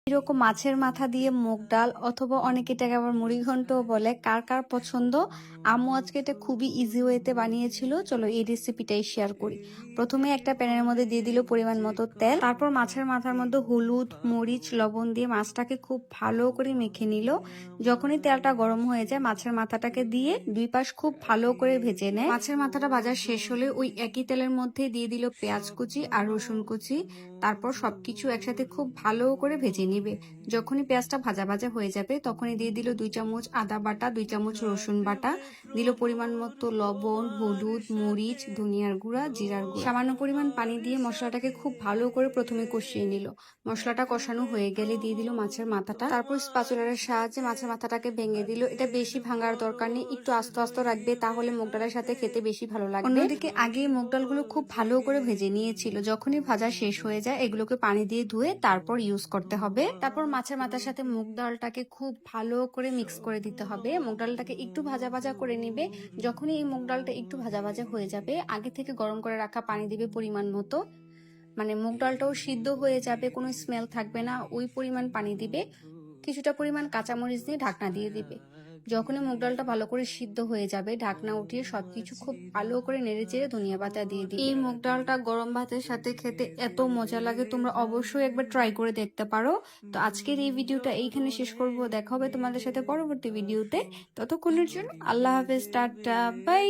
এরকম মাছের মাথা দিয়ে মুগ ডাল অথবা অনেকে এটাকে আবার মুড়ি ঘন্টও বলে। কার কার পছন্দ? আম্মু আজকে এটা খুবই ইজি ওয়েতে বানিয়েছিল। চলো এই রেসিপিটাই শেয়ার করি। প্রথমে একটা প্যানের মধ্যে দিয়ে দিল পরিমাণ মতো তেল, তারপর মাছের মাথার মধ্যে হলুদ মরিচ লবণ দিয়ে মাছটাকে খুব ভালো করে মেখে নিল। যখনই তেলটা গরম হয়ে যায় মাছের মাথাটাকে দিয়ে দুই পাশ খুব ভালো করে ভেজে নেয়। মাছের মাথাটা ভাজা শেষ হলে ওই একই তেলের মধ্যে দিয়ে দিল পেঁয়াজ কুচি আর রসুন কুচি, তারপর সবকিছু একসাথে খুব ভালো করে ভেজে নিবে। যখনই পেঁয়াজটা ভাজা ভাজা হয়ে যাবে তখনই দিয়ে দিল 2 চামচ আদা বাটা, 2 চামচ রসুন বাটা, দিল পরিমাণ মতো লবণ, হলুদ, মরিচ, ধনিয়ার গুঁড়া, জিরার গুঁড়া। সামান্য পরিমাণ পানি দিয়ে মশলাটাকে খুব ভালো করে প্রথমে কষিয়ে নিল। মশলাটা কষানো হয়ে গেলে দিয়ে দিল মাছের মাথাটা, তারপর স্প্যাচুলার সাহায্যে মাছের মাথাটাকে ভেঙে দিল। এটা বেশি ভাঙার দরকার নেই, একটু আস্তে আস্তে রাখবে, তাহলে মুগ ডালের সাথে খেতে বেশি ভালো লাগবে। অন্যদিকে আগে মুগ ডালগুলো খুব ভালো করে ভেজে নিয়েছিল। যখনই ভাজা শেষ হয়ে যায় এগুলোকে পানি দিয়ে ধুয়ে তারপর ইউজ করতে হবে। তারপর মাছের মাথার সাথে মুগ ডালটাকে খুব ভালো করে মিক্স করে দিতে হবে। মুগ ডালটাকে একটু ভাজা ভাজা করে নেবে। যখনই এই মুগ ডালটা একটু ভাজা ভাজা হয়ে যাবে আগে থেকে গরম করে রাখা পানি দিবে পরিমাণ মতো, মানে মুগ ডালটাও সিদ্ধ হয়ে যাবে, কোনো স্মেল থাকবে না, ওই পরিমাণ পানি দিবে। কিছুটা পরিমাণ কাঁচামরিচ দিয়ে ঢাকনা দিয়ে দিবে। যখনই মুগ ডালটা ভালো করে সিদ্ধ হয়ে যাবে ঢাকনা উঠিয়ে সবকিছু খুব ভালো করে নেড়ে চেড়ে ধনিয়া পাতা দিয়ে দিবে। এই মুগ ডালটা গরম ভাতের সাথে খেতে এত মজা লাগে, তোমরা অবশ্যই একবার ট্রাই করে দেখতে পারো। তো আজকের এই ভিডিওটা এইখানে শেষ করব। দেখা হবে তোমাদের সাথে পরবর্তী ভিডিওতে। ততক্ষণের জন্য আল্লাহ হাফেজ, টাটা, বাই।